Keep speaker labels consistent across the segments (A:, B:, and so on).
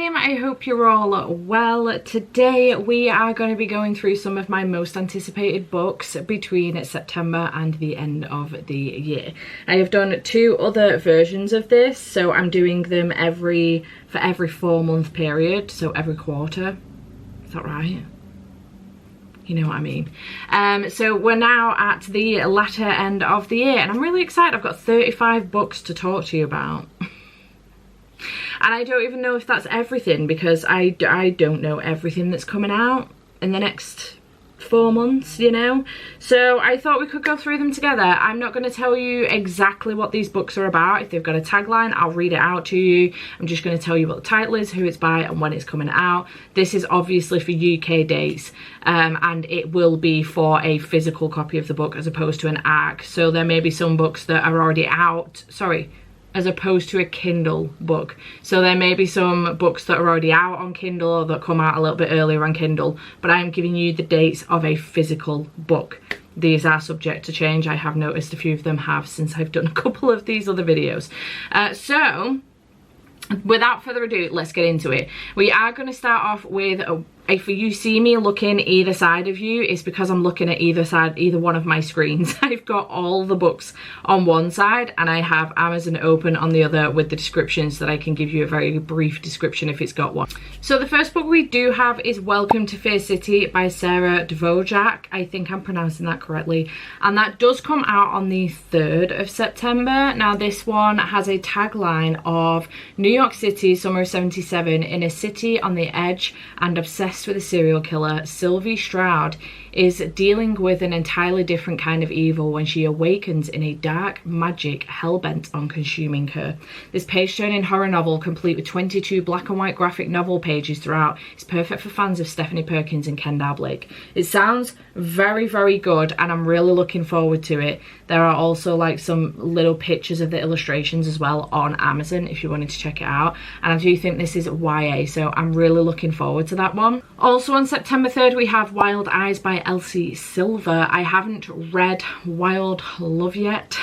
A: team, I hope you're all well. Today we are going to be going through some of my most anticipated books between September and the end of the year. I have done 2 other versions of this, so I'm doing them for every 4-month period, so every quarter. Is that right? You know what I mean. So we're now at the latter end of the year and I'm really excited. I've got 35 books to talk to you about. And I don't even know if that's everything, because I don't know everything that's coming out in the next 4 months, you know. So I thought we could go through them together. I'm not going to tell you exactly what these books are about. If they've got a tagline, I'll read it out to you. I'm just going to tell you what the title is, who it's by and when it's coming out. This is obviously for UK dates, and it will be for a physical copy of the book as opposed to an ARC. So there may be some books that are already out, as opposed to a Kindle book. So there may be some books that are already out on Kindle or that come out a little bit earlier on Kindle, but I'm giving you the dates of a physical book. These are subject to change. I have noticed a few of them have since I've done a couple of these other videos. So without further ado, let's get into it. We are going to start off with if you see me looking either side of you, it's because I'm looking at either one of my screens. I've got all the books on one side and I have Amazon open on the other with the descriptions, so that I can give you a very brief description if it's got one. So the first book we do have is Welcome to Fear City by Sarah Dvorak. I think I'm pronouncing that correctly. And that does come out on the 3rd of September. Now this one has a tagline of New York City, summer of '77, in a city on the edge and obsessed with a serial killer, Sylvie Stroud is dealing with an entirely different kind of evil when she awakens in a dark magic hell-bent on consuming her. This page-turning horror novel, complete with 22 black and white graphic novel pages throughout, is perfect for fans of Stephanie Perkins and Kendall Blake. It sounds very, very good and I'm really looking forward to it. There are also like some little pictures of the illustrations as well on Amazon if you wanted to check it out. And I do think this is YA, so I'm really looking forward to that one. Also on September 3rd we have Wild Eyes by Elsie Silver. I haven't read Wild Love yet,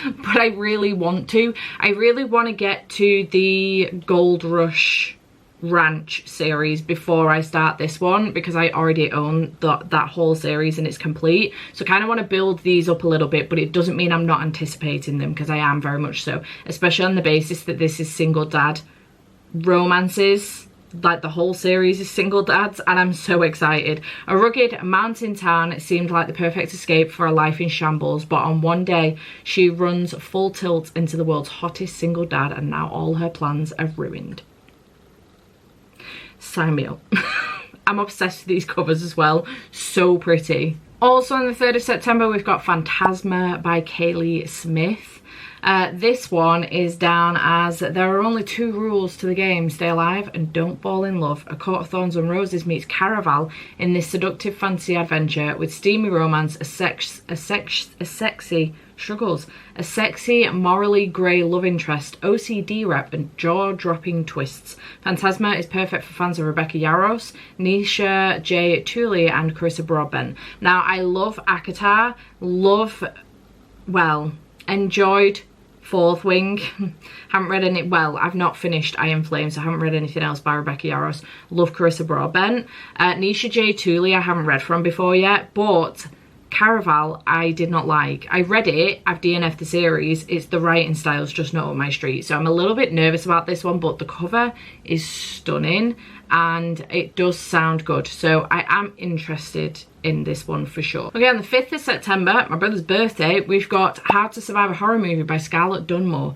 A: but I really want to. I really want to get to the Gold Rush Ranch series before I start this one, because I already own that whole series and it's complete. So I kind of want to build these up a little bit, but it doesn't mean I'm not anticipating them, because I am very much so, especially on the basis that this is single dad romances. Like the whole series is single dads and I'm so excited. A rugged mountain town seemed like the perfect escape for a life in shambles, but on one day she runs full tilt into the world's hottest single dad and now all her plans are ruined. Sign me up. I'm obsessed with these covers as well. So pretty. Also on the 3rd of September we've got Fantasma by Kaylee Smith. This one is down as there are only 2 rules to the game: stay alive and don't fall in love. A Court of Thorns and Roses meets Caraval in this seductive fantasy adventure with steamy romance, a sexy morally grey love interest, OCD rep and jaw-dropping twists. Fantasma is perfect for fans of Rebecca Yarros, Nisha J. Tooley and Carissa Broadbent. Now I love ACOTAR, enjoyed Fourth Wing. Haven't read any, well, I've not finished I Am Flame, so I haven't read anything else by Rebecca Yarros. Love Carissa Broadbent. Nisha J. Tooley I haven't read from before yet, but Caraval I did not like. I read it, I've DNF'd the series, it's the writing style's just not up my street, so I'm a little bit nervous about this one, but the cover is stunning and it does sound good, so I am interested in this one for sure. Okay, on the 5th of September, my brother's birthday, we've got How to Survive a Horror Movie by Scarlett Dunmore.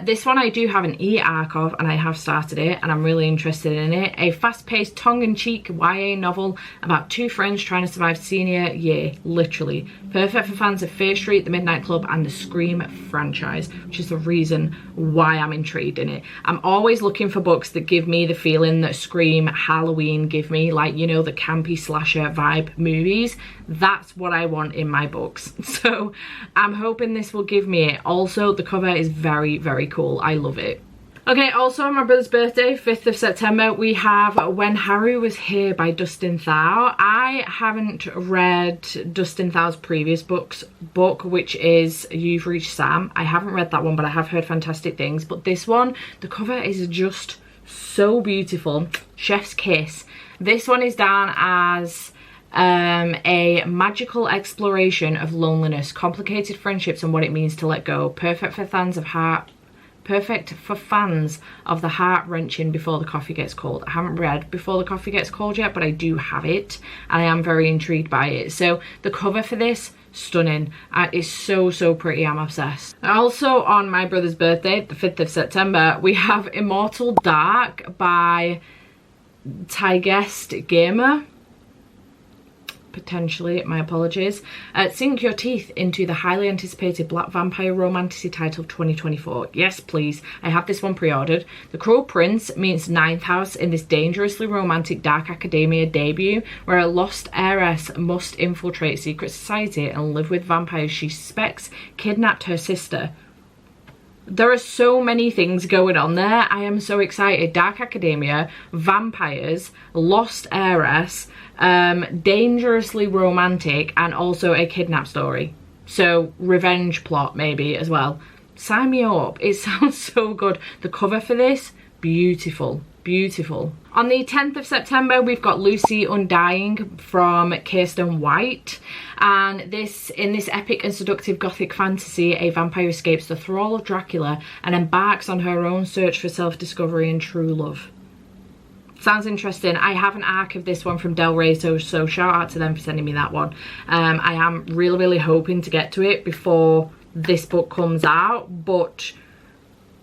A: This one I do have an e-arc of and I have started it and I'm really interested in it. A fast-paced, tongue-in-cheek YA novel about 2 friends trying to survive senior year, literally. Perfect for fans of Fear Street, The Midnight Club and the Scream franchise, which is the reason why I'm intrigued in it. I'm always looking for books that give me the feeling that Scream, Halloween give me, like, you know, the campy slasher vibe movies. That's what I want in my books, so I'm hoping this will give me it. Also the cover is very, very cool. I love it. Okay, also on my brother's birthday, 5th of September, we have When Haru Was Here by Dustin Thau. I haven't read Dustin Thau's previous book, which is You've Reached Sam. I haven't read that one, but I have heard fantastic things. But this one, the cover is just So beautiful. Chef's Kiss. This one is down as a magical exploration of loneliness, complicated friendships and what it means to let go. Perfect for fans of the heart-wrenching Before the Coffee Gets Cold. I haven't read Before the Coffee Gets Cold yet, but I do have it and I am very intrigued by it. So the cover for this, stunning. It's so pretty. I'm obsessed. Also on my brother's birthday, the 5th of September, we have Immortal Dark by Tigest Gamer. Potentially, my apologies. Sink your teeth into the highly anticipated black vampire romantasy title of 2024. Yes, please. I have this one pre-ordered. The Cruel Prince meets Ninth House in this dangerously romantic dark academia debut where a lost heiress must infiltrate secret society and live with vampires she suspects kidnapped her sister. There are so many things going on there. I am so excited. Dark academia, vampires, lost heiress, dangerously romantic, and also a kidnap story. So revenge plot maybe as well. Sign me up. It sounds so good. The cover for this, beautiful. Beautiful. On the 10th of September, we've got Lucy Undying from Kirsten White. And in this epic and seductive gothic fantasy, a vampire escapes the thrall of Dracula and embarks on her own search for self-discovery and true love. Sounds interesting. I have an arc of this one from Del Rey, so shout out to them for sending me that one. I am really hoping to get to it before this book comes out, but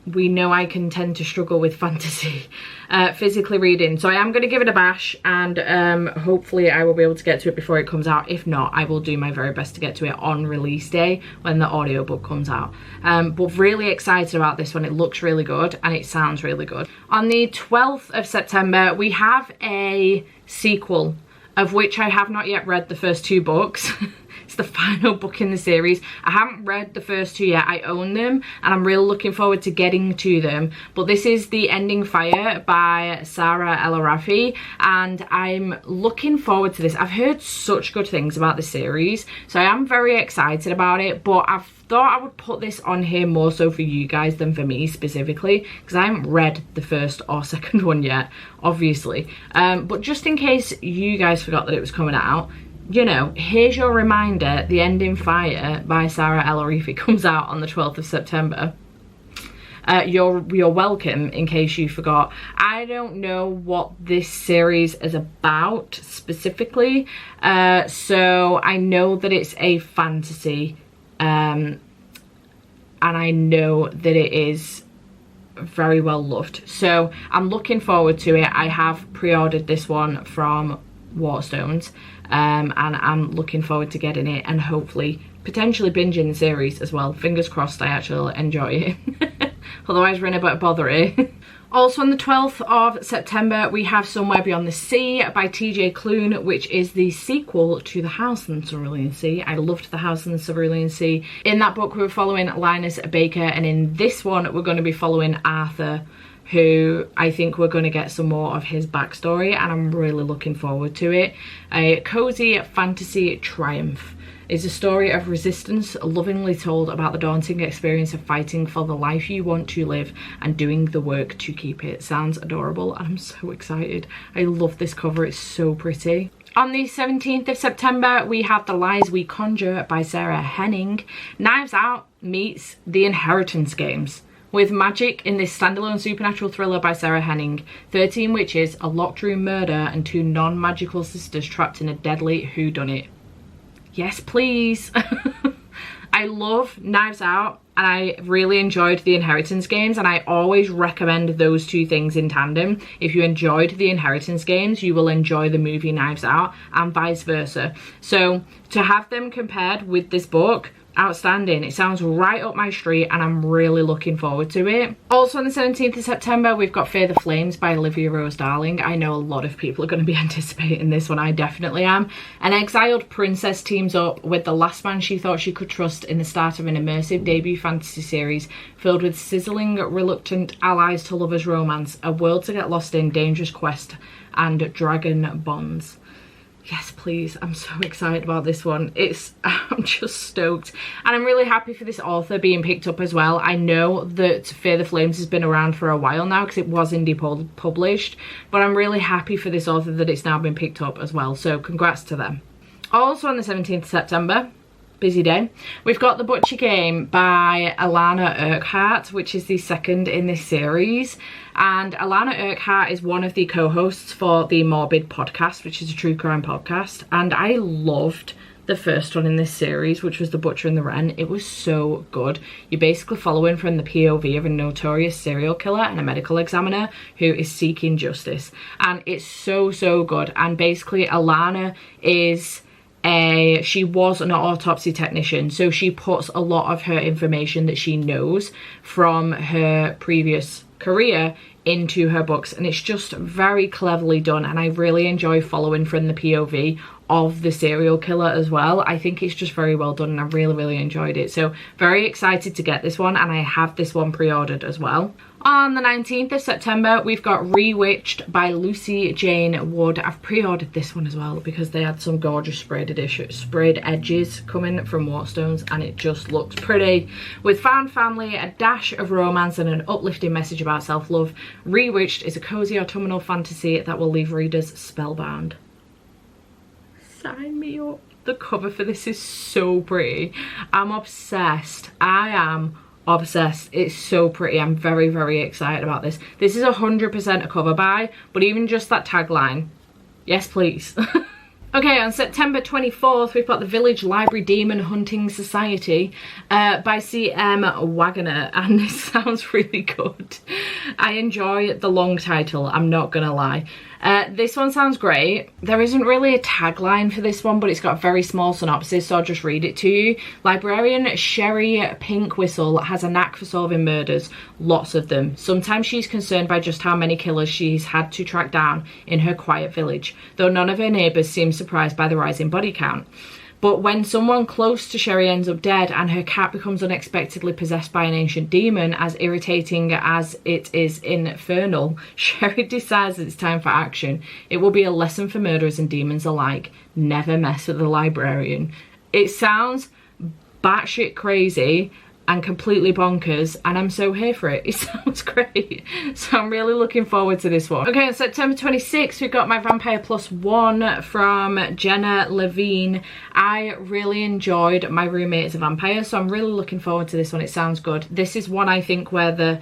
A: we know I can tend to struggle with fantasy physically reading, so I am going to give it a bash, and hopefully I will be able to get to it before it comes out. If not, I will do my very best to get to it on release day when the audiobook comes out. But really excited about this one. It looks really good and it sounds really good. On the 12th of September, we have a sequel of which I have not yet read the first 2 books. It's the final book in the series. I haven't read the first 2 yet. I own them and I'm really looking forward to getting to them. But this is The Ending Fire by Sarah El-Arafi, and I'm looking forward to this. I've heard such good things about the series, so I am very excited about it, but I've thought I would put this on here more so for you guys than for me specifically, because I haven't read the first or second one yet, obviously. But just in case you guys forgot that it was coming out, you know, here's your reminder. The Ending Fire by Sarah El-Arafi comes out on the 12th of September. You're welcome in case you forgot. I don't know what this series is about specifically, so I know that it's a fantasy, and I know that it is very well loved, so I'm looking forward to it. I have pre-ordered this one from Waterstones, and I'm looking forward to getting it and hopefully potentially binging the series as well. Fingers crossed I actually enjoy it. Otherwise we're in a bit of bother here. Also on the 12th of September, we have Somewhere Beyond the Sea by TJ Klune, which is the sequel to The House in the Cerulean Sea. I loved The House in the Cerulean Sea. In that book we were following Linus Baker, and in this one we're going to be following Arthur, who I think we're going to get some more of his backstory, and I'm really looking forward to it. A cozy fantasy triumph is a story of resistance, lovingly told about the daunting experience of fighting for the life you want to live and doing the work to keep it. Sounds adorable and I'm so excited. I love this cover, it's so pretty. On the 17th of September, we have The Lies We Conjur by Sarah Henning. Knives Out meets The Inheritance Games, with magic in this standalone supernatural thriller by Sarah Henning. 13 witches, a locked room murder, and 2 non-magical sisters trapped in a deadly whodunit. Yes, please. I love Knives Out, and I really enjoyed The Inheritance Games, and I always recommend those 2 things in tandem. If you enjoyed The Inheritance Games, you will enjoy the movie Knives Out, and vice versa. So to have them compared with this book, outstanding. It sounds right up my street and I'm really looking forward to it. Also on the 17th of September, we've got Fear the Flames by Olivia Rose Darling. I know a lot of people are going to be anticipating this one. I definitely am. An exiled princess teams up with the last man she thought she could trust in the start of an immersive debut fantasy series filled with sizzling, reluctant allies to lovers romance, a world to get lost in, dangerous quest, and dragon bonds. Yes, please. I'm so excited about this one. I'm just stoked. And I'm really happy for this author being picked up as well. I know that Fear the Flames has been around for a while now because it was indie published, but I'm really happy for this author that it's now been picked up as well. So congrats to them. Also on the 17th of September, busy day, we've got The Butcher Game by Alana Urquhart, which is the second in this series. And Alana Urquhart is one of the co-hosts for the Morbid podcast, which is a true crime podcast. And I loved the first one in this series, which was The Butcher and the Wren. It was so good. You're basically following from the POV of a notorious serial killer and a medical examiner who is seeking justice. And it's so, so good. And basically Alana is she was an autopsy technician, so she puts a lot of her information that she knows from her previous career into her books, and it's just very cleverly done, and I really enjoy following from the POV of the serial killer as well. I think it's just very well done, and I really enjoyed it. So very excited to get this one, and I have this one pre-ordered as well. On the 19th of September, we've got ReWitched by Lucy Jane Wood. I've pre-ordered this one as well because they had some gorgeous sprayed edges coming from Waterstones, and it just looks pretty. With found family, a dash of romance, and an uplifting message about self-love, ReWitched is a cozy autumnal fantasy that will leave readers spellbound. Sign me up. The cover for this is so pretty. I'm obsessed. I am obsessed. It's so pretty. I'm very excited about this. This is 100% a cover buy, but even just that tagline, yes please. Okay, on September 24th, we've got The Village Library Demon Hunting Society by C.M. Wagner, and this sounds really good. I enjoy the long title, I'm not gonna lie. This one sounds great. There isn't really a tagline for this one, but it's got a very small synopsis, so I'll just read it to you. Librarian Sherry Pinkwhistle has a knack for solving murders, lots of them. Sometimes she's concerned by just how many killers she's had to track down in her quiet village, though none of her neighbours seem surprised by the rising body count. But when someone close to Sherry ends up dead and her cat becomes unexpectedly possessed by an ancient demon, as irritating as it is infernal, Sherry decides it's time for action. It will be a lesson for murderers and demons alike. Never mess with the librarian. It sounds batshit crazy and completely bonkers, and I'm so here for it. It sounds great. So I'm really looking forward to this one. Okay, on September 26th, we've got My Vampire Plus One from Jenna Levine. I really enjoyed My Roommate is a Vampire, so I'm really looking forward to this one. It sounds good. This is one I think where the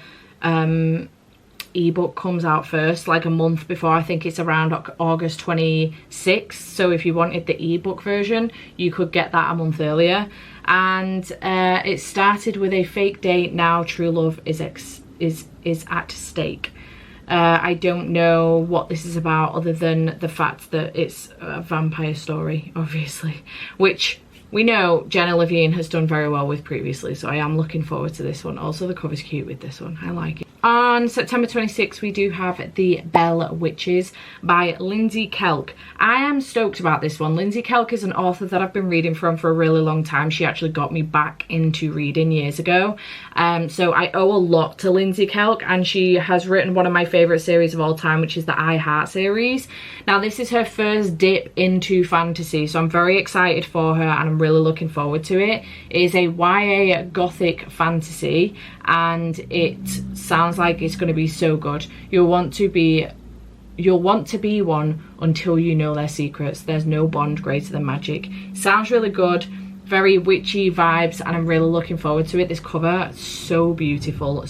A: ebook comes out first, like a month before. I think it's around August 26th, so if you wanted the ebook version, you could get that a month earlier. And it started with a fake date, now true love is at stake. I don't know what this is about other than the fact that it's a vampire story, obviously, which we know Jenna Levine has done very well with previously, so I am looking forward to this one. Also, the cover's cute with this one. I like it. On September 26th, we do have The Bell Witches by Lindsay Kelk. I am stoked about this one. Lindsay Kelk is an author that I've been reading from for a really long time. She actually got me back into reading years ago. So I owe a lot to Lindsay Kelk, and she has written one of my favourite series of all time, which is the I Heart series. Now, this is her first dip into fantasy, so I'm very excited for her, and I'm really looking forward to it. It is a YA gothic fantasy, and it sounds like it's going to be so good. You'll want to be one until you know their secrets. There's no bond greater than magic. Sounds really good, very witchy vibes, and I'm really looking forward to it. This cover, so beautiful,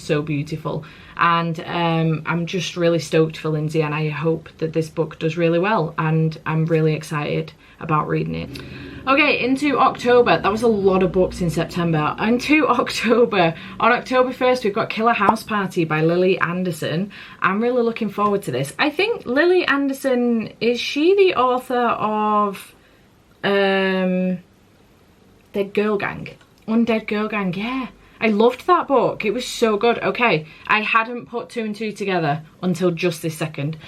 A: and I'm just really stoked for Lindsay, and I hope that this book does really well, and I'm really excited about reading it. Okay, into October. That was a lot of books in September. Into October. On October 1st, we've got Killer House Party by Lily Anderson. I'm really looking forward to this. I think Lily Anderson, is she the author of Dead Girl Gang? Undead Girl Gang, yeah. I loved that book. It was so good. Okay, I hadn't put two and two together until just this second.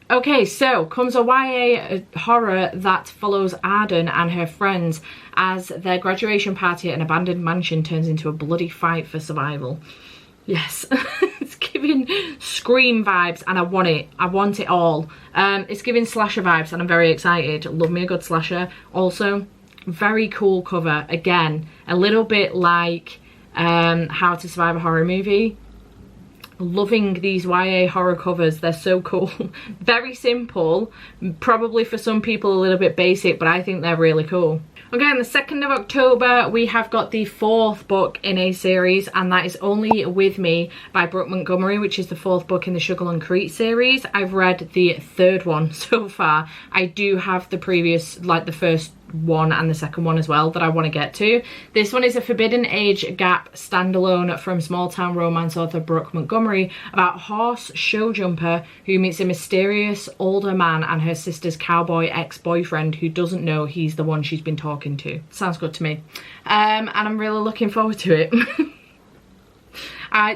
A: Okay, so comes a YA horror that follows Arden and her friends as their graduation party at an abandoned mansion turns into a bloody fight for survival. Yes, it's giving Scream vibes, and I want it. I want it all. It's giving slasher vibes, and I'm very excited. Love me a good slasher. Also, very cool cover. Again, a little bit like How to Survive a Horror Movie. Loving these YA horror covers. They're so cool. Very simple. Probably for some people a little bit basic, but I think they're really cool. Okay, on the 2nd of October, we have got the 4th book in a series, and that is Only With Me by Brooke Montgomery, which is the 4th book in the Sugar and Crete series. I've read the 3rd one so far. I do have the previous, like the first one and the second one as well that I want to get to. This one is a Forbidden Age Gap standalone from small town romance author Brooke Montgomery about a horse show jumper who meets a mysterious older man and her sister's cowboy ex-boyfriend who doesn't know he's the one she's been talking to. Sounds good to me. And I'm really looking forward to it.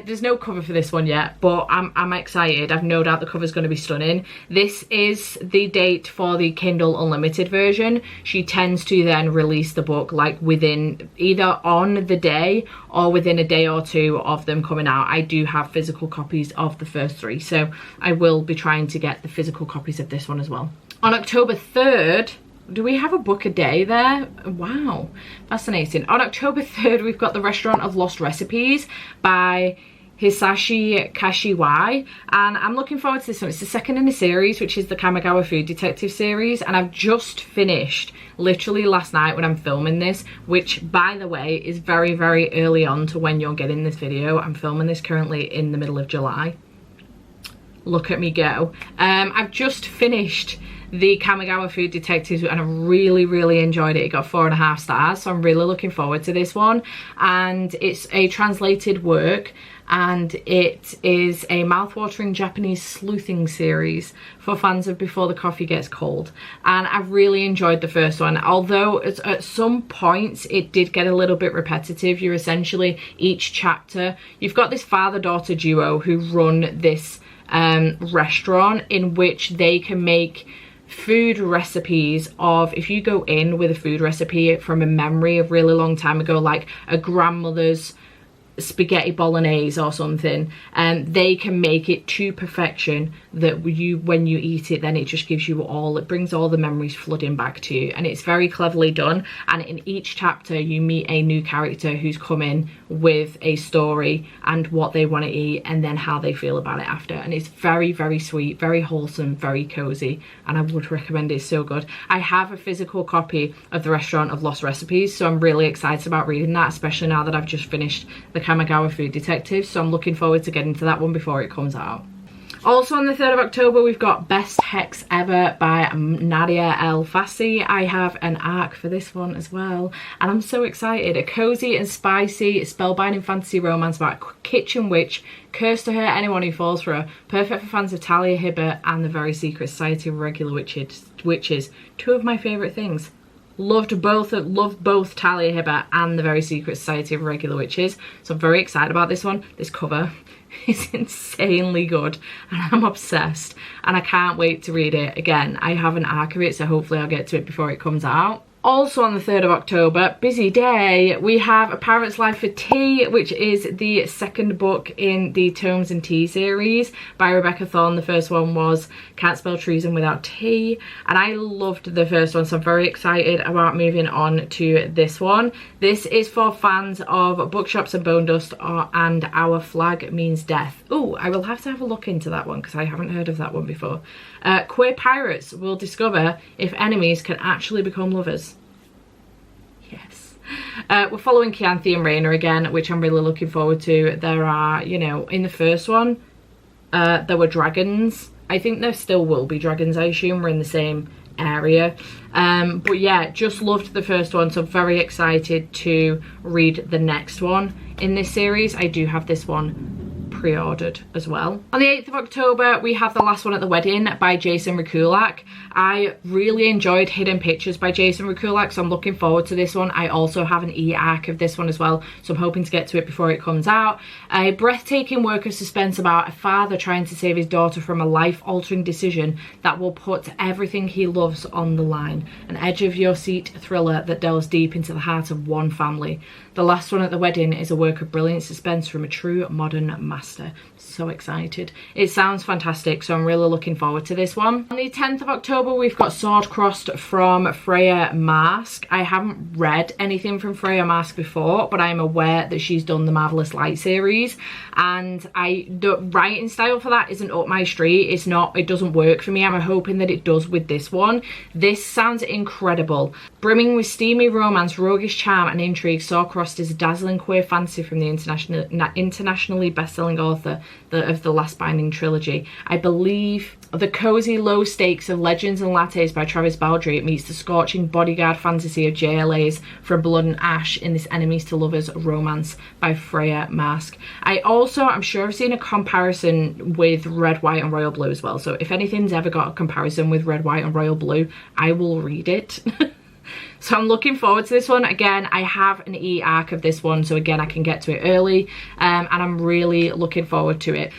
A: There's no cover for this one yet, but I'm excited. I've no doubt the cover's going to be stunning. This is the date for the Kindle Unlimited version. She tends to then release the book like within either on the day or within a day or two of them coming out. I do have physical copies of the first 3, so I will be trying to get the physical copies of this one as well. On October 3rd, do we have a book a day there? Wow, fascinating. On October 3rd, we've got The Restaurant of Lost Recipes by Hisashi Kashiwai, and I'm looking forward to this one. It's the 2nd in the series, which is the Kamigawa Food Detective series, and I've just finished literally last night when I'm filming this, which by the way is very, very early on to when you're getting this video. I'm filming this currently in the middle of July. Look at me go. I've just finished the Kamigawa Food Detectives, and I really, really enjoyed it. It got 4.5 stars, so I'm really looking forward to this one. And it's a translated work, and it is a mouthwatering Japanese sleuthing series for fans of Before the Coffee Gets Cold. And I really enjoyed the first one, although at some points it did get a little bit repetitive. You're essentially, each chapter, you've got this father-daughter duo who run this restaurant in which they can make food recipes of, if you go in with a food recipe from a memory of really long time ago, like a grandmother's spaghetti bolognese or something, and they can make it to perfection that when you eat it, then it just gives you all, it brings all the memories flooding back to you, and it's very cleverly done. And in each chapter you meet a new character who's come in with a story and what they want to eat and then how they feel about it after, and it's very, very sweet, very wholesome, very cozy, and I would recommend it. It's so good. I have a physical copy of The Restaurant of Lost Recipes, so I'm really excited about reading that, especially now that I've just finished the Kamigawa Food Detectives, so I'm looking forward to getting to that one before it comes out. Also on the 3rd of October, we've got Best Hex Ever by Nadia El Fassi. I have an arc for this one as well, and I'm so excited. A cozy and spicy spellbinding fantasy romance about a kitchen witch cursed to hurt anyone who falls for her. Perfect for fans of Talia Hibbert and the Very Secret Society of Regular Witches. Two of my favourite things. Loved both Talia Hibbert and the Very Secret Society of Regular Witches, so I'm very excited about this one. This cover is insanely good and I'm obsessed, and I can't wait to read it. Again, I have an arc of it, so hopefully I'll get to it before it comes out. Also on the 3rd of October, busy day, we have A Parent's Life for Tea, which is the 2nd book in the Tomes and Tea series by Rebecca Thorne. The first one was Can't Spell Treason Without Tea, and I loved the first one, so I'm very excited about moving on to this one. This is for fans of Bookshops and Bone Dust and Our Flag Means Death. Oh, I will have to have a look into that one because I haven't heard of that one before. Queer pirates will discover if enemies can actually become lovers. Yes. We're following Chianthe and Raina again, which I'm really looking forward to. There are, you know, in the first one, there were dragons. I think there still will be dragons, I assume. We're in the same area. But yeah, just loved the first one, so very excited to read the next one in this series. I do have this one pre-ordered as well. On the 8th of October, we have The Last One at the Wedding by Jason Rekulak. I really enjoyed Hidden Pictures by Jason Rekulak, so I'm looking forward to this one. I also have an e-arc of this one as well, so I'm hoping to get to it before it comes out. A breathtaking work of suspense about a father trying to save his daughter from a life-altering decision that will put everything he loves on the line. An edge-of-your-seat thriller that delves deep into the heart of one family. The Last One at the Wedding is a work of brilliant suspense from a true modern masterpiece. master. So excited. It sounds fantastic, so I'm really looking forward to this one. On the 10th of October, we've got Sword Crossed from Freya Marske. I haven't read anything from Freya Marske before, but I'm aware that she's done the Marvelous Light series, and the writing style for that isn't up my street. It's not, it doesn't work for me. I'm hoping that it does with this one. This sounds incredible. Brimming with steamy romance, roguish charm and intrigue, Sword Crossed is a dazzling queer fantasy from the internationally best-selling author of the Last Binding trilogy. I believe the cozy low stakes of Legends and Lattes by Travis Baldry meets the scorching bodyguard fantasy of JLA's From Blood and Ash in this enemies to lovers romance by Freya Marske. I'm sure I've seen a comparison with Red, White and Royal Blue as well, so if anything's ever got a comparison with Red, White and Royal Blue, I will read it. So I'm looking forward to this one. Again, I have an e-arc of this one, so again, I can get to it early, and I'm really looking forward to it.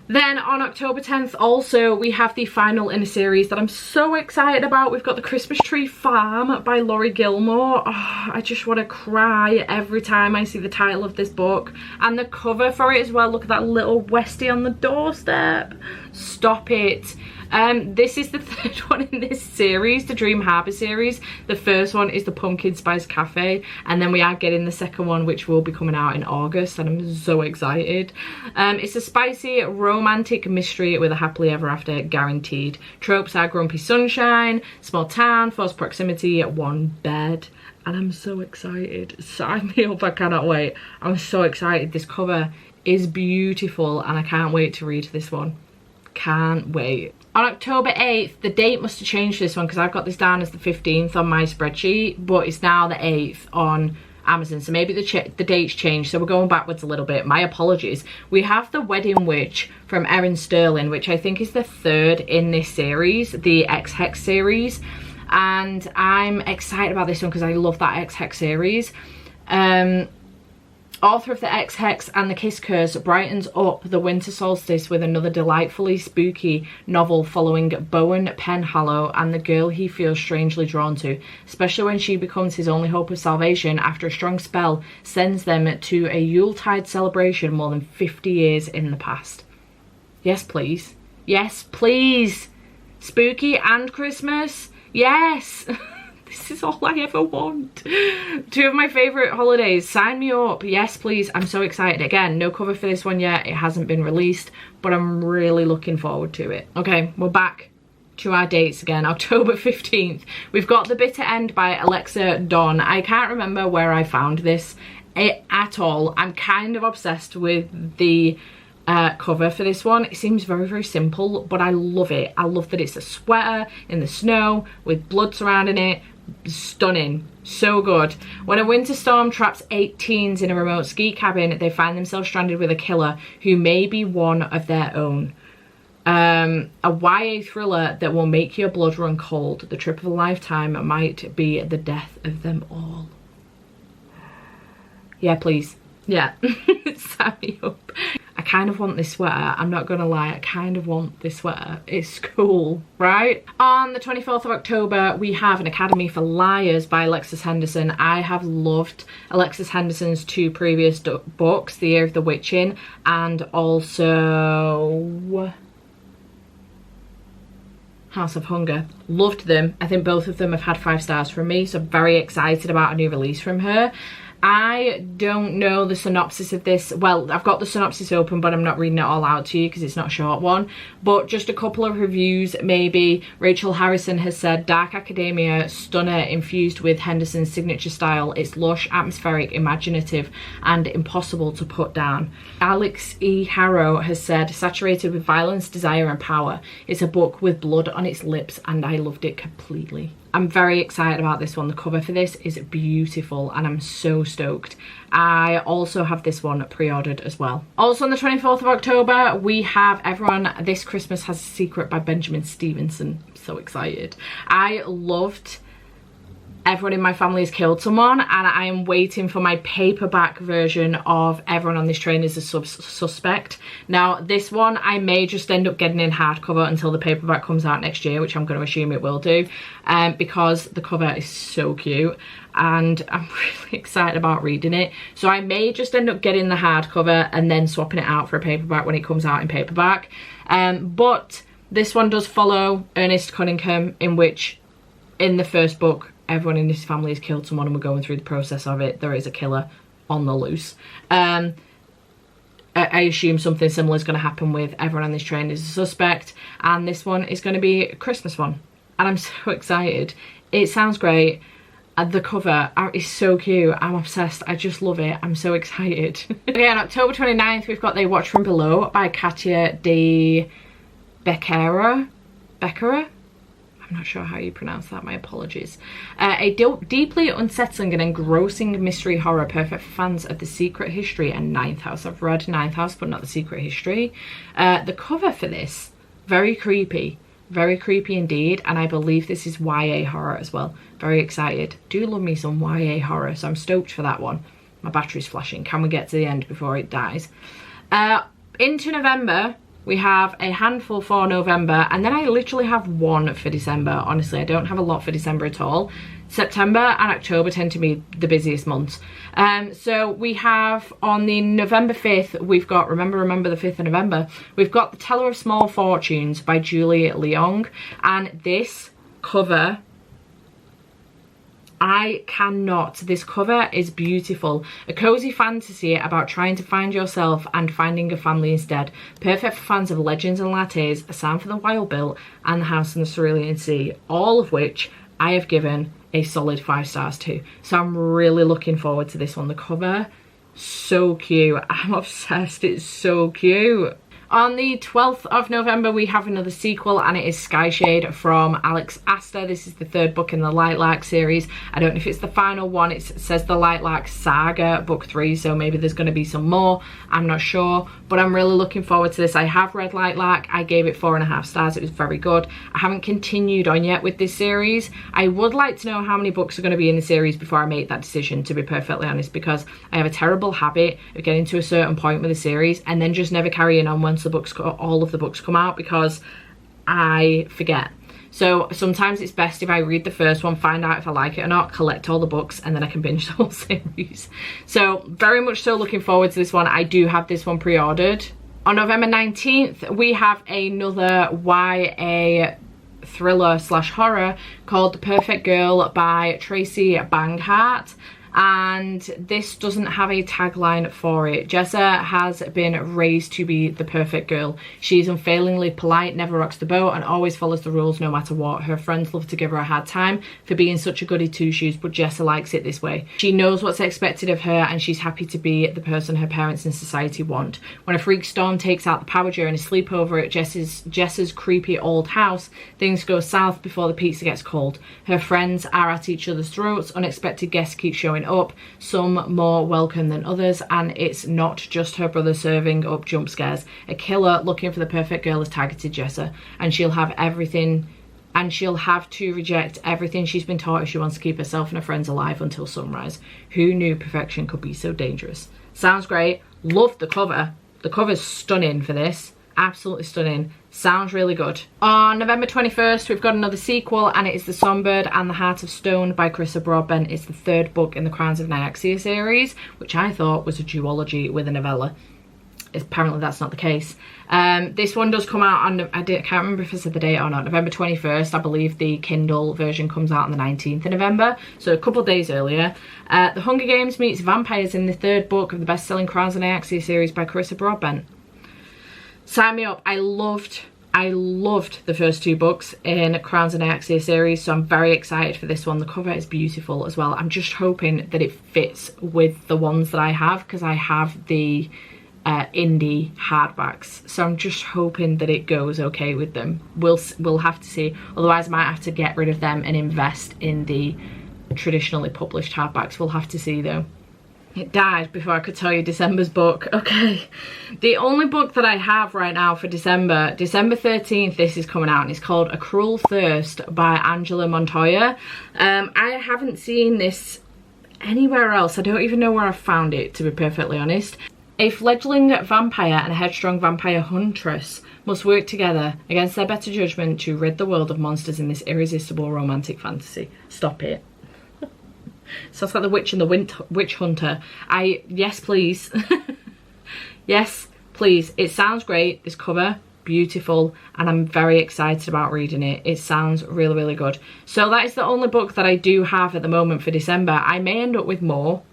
A: Then on October 10th, also, we have the final in a series that I'm so excited about. We've got The Christmas Tree Farm by Laurie Gilmore. Oh, I just want to cry every time I see the title of this book. And the cover for it as well. Look at that little Westie on the doorstep. Stop it. This is the third one in this series, the Dream Harbour series. The first one is the Pumpkin Spice Cafe, and then we are getting the second one, which will be coming out in August, and I'm so excited. It's a spicy romantic mystery with a happily ever after guaranteed. Tropes are grumpy sunshine, small town, forced proximity, one bed, and I'm so excited. Sign me up, I cannot wait. I'm so excited. This cover is beautiful, and I can't wait to read this one. Can't wait. On October 8th, the date must have changed for this one because I've got this down as the 15th on my spreadsheet, but it's now the 8th on Amazon, so maybe the date's changed, so we're going backwards a little bit. My apologies. We have The Wedding Witch from Erin Sterling, which I think is the third in this series, the X-Hex series, and I'm excited about this one because I love that X-Hex series. Author of the X-Hex and the Kiss Curse brightens up the winter solstice with another delightfully spooky novel following Bowen Penhallow and the girl he feels strangely drawn to, especially when she becomes his only hope of salvation after a strong spell sends them to a Yuletide celebration more than 50 years in the past. Yes, please. Yes, please. Spooky and Christmas. Yes. This is all I ever want. Two of my favourite holidays. Sign me up. Yes, please. I'm so excited. Again, no cover for this one yet. It hasn't been released, but I'm really looking forward to it. Okay, we're back to our dates again. October 15th. We've got The Bitter End by Alexa Donne. I can't remember where I found this at all. I'm kind of obsessed with the cover for this one. It seems very, very simple, but I love it. I love that it's a sweater in the snow with blood surrounding it. Stunning. So good. When a winter storm traps 8 teens in a remote ski cabin, they find themselves stranded with a killer who may be one of their own. A YA thriller that will make your blood run cold. The trip of a lifetime might be the death of them all. Yeah, please. Yeah. Sign me up. I kind of want this sweater. I'm not gonna lie, I kind of want this sweater. It's cool, right? On the 24th of October, we have An Academy for Liars by Alexis Henderson. I have loved Alexis Henderson's two previous books, The Year of the Witching and also House of Hunger. Loved them. I think both of them have had 5 stars from me, so I'm very excited about a new release from her. I don't know the synopsis of this. Well, I've got the synopsis open, but I'm not reading it all out to you because it's not a short one. But just a couple of reviews maybe. Rachel Harrison has said, dark academia, stunner infused with Henderson's signature style. It's lush, atmospheric, imaginative, and impossible to put down. Alex E. Haru has said, saturated with violence, desire, and power. It's a book with blood on its lips, and I loved it completely. I'm very excited about this one. The cover for this is beautiful and I'm so stoked. I also have this one pre-ordered as well. Also on the 24th of October, we have Everyone This Christmas Has a Secret by Benjamin Stevenson. I'm so excited. I loved Everyone in My Family Has Killed Someone, and I am waiting for my paperback version of Everyone on This Train is a Suspect. Now, this one I may just end up getting in hardcover until the paperback comes out next year, which I'm going to assume it will do, because the cover is so cute and I'm really excited about reading it. So I may just end up getting the hardcover and then swapping it out for a paperback when it comes out in paperback. But this one does follow Ernest Cunningham, in which in the first book, everyone in his family has killed someone and we're going through the process of it. There is a killer on the loose. I assume something similar is going to happen with Everyone on This Train is a Suspect, and this one is going to be a Christmas one, and I'm so excited. It sounds great. The cover is so cute. I'm obsessed. I just love it. I'm so excited. Okay, on October 29th, we've got They Watch From Below by Katia de Becerra. I'm not sure how you pronounce that, my apologies. A deeply unsettling and engrossing mystery horror, perfect for fans of The Secret History and Ninth House. I've read Ninth House, but not The Secret History. The cover for this, very creepy indeed, and I believe this is YA horror as well. Very excited. Do love me some YA horror, so I'm stoked for that one. My battery's flashing. Can we get to the end before it dies? Into November, we have a handful for November, and then I literally have one for December. Honestly, I don't have a lot for December at all. September and October tend to be the busiest months. So we have on the November 5th, we've got, remember the 5th of November, we've got The Teller of Small Fortunes by Julie Leong, and this cover, this cover is beautiful. A cozy fantasy about trying to find yourself and finding a family instead. Perfect for fans of Legends and Lattes, A Sound for the Wild Bill, and The House in the Cerulean Sea, all of which I have given a solid 5 stars to. So I'm really looking forward to this one. The cover, so cute. I'm obsessed. It's so cute. On the 12th of November, we have another sequel, and it is Skyshade from Alex Aster. This is the 3rd book in the Lightlark series. I don't know if it's the final one. It says the Lightlark Saga, book 3, so maybe there's going to be some more. I'm not sure, but I'm really looking forward to this. I have read Lightlark. I gave it 4.5 stars. It was very good. I haven't continued on yet with this series. I would like to know how many books are going to be in the series before I make that decision, to be perfectly honest, because I have a terrible habit of getting to a certain point with a series and then just never carrying on once all of the books come out, because I forget. So sometimes it's best if I read the first one, find out if I like it or not, collect all the books, and then I can binge the whole series. So very much so looking forward to this one. I do have this one pre-ordered. On November 19th, we have another YA thriller slash horror called The Perfect Girl by Tracy Banghart. And this doesn't have a tagline for it. Jessa has been raised to be the perfect girl. She's unfailingly polite, never rocks the boat, and always follows the rules no matter what. Her friends love to give her a hard time for being such a goody two-shoes, but Jessa likes it this way. She knows what's expected of her, and she's happy to be the person her parents and society want. When a freak storm takes out the power during a sleepover at Jessa's creepy old house, things go south before the pizza gets cold. Her friends are at each other's throats, unexpected guests keep showing up, some more welcome than others, and it's not just her brother serving up jump scares. A killer looking for the perfect girl has targeted Jessa, and she'll have to reject everything she's been taught if she wants to keep herself and her friends alive until sunrise. Who knew perfection could be so dangerous? Sounds great. Love the cover. The cover's stunning for this. Absolutely stunning. Sounds really good. On November 21st, we've got another sequel, and it is The Songbird and the Heart of Stone by Carissa Broadbent. It's the 3rd book in the Crowns of Nyaxia series, which I thought was a duology with a novella. Apparently that's not the case. This one does come out on, I can't remember if I said the date or not, November 21st. I believe the Kindle version comes out on the 19th of November, so a couple of days earlier. The Hunger Games meets vampires in the 3rd book of the best-selling Crowns of Nyaxia series by Carissa Broadbent. Sign me up. I loved the first 2 books in Crowns of Nyaxia series, so I'm very excited for this one. The cover is beautiful as well. I'm just hoping that it fits with the ones that I have, because I have the indie hardbacks, so I'm just hoping that it goes okay with them. We'll have to see. Otherwise I might have to get rid of them and invest in the traditionally published hardbacks. We'll have to see though. It died before I could tell you December's book. Okay, the only book that I have right now for December 13th, this is coming out, and it's called A Cruel Thirst by Angela Montoya. I haven't seen this anywhere else. I don't even know where I found it, to be perfectly honest. A fledgling vampire and a headstrong vampire huntress must work together against their better judgment to rid the world of monsters in this irresistible romantic fantasy. Stop it. Sounds like The Witch and the Witch Hunter. Yes please. Yes please. It sounds great, this cover, beautiful, and I'm very excited about reading it. It sounds really, really good. So that is the only book that I do have at the moment for December. I may end up with more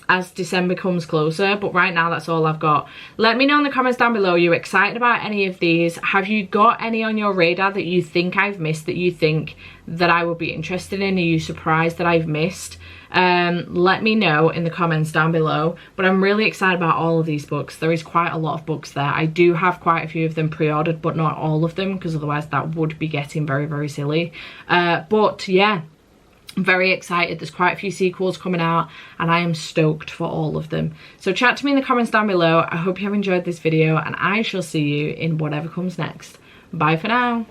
A: as December comes closer, but right now that's all I've got. Let me know in the comments down below, are you excited about any of these? Have you got any on your radar that you think I've missed, that you think that I would be interested in? Are you surprised that I've missed? Let me know in the comments down below. But I'm really excited about all of these books. There is quite a lot of books there. I do have quite a few of them pre-ordered, but not all of them, because otherwise that would be getting very, very silly. But yeah, I'm very excited. There's quite a few sequels coming out, and I am stoked for all of them. So chat to me in the comments down below. I hope you have enjoyed this video, and I shall see you in whatever comes next. Bye for now.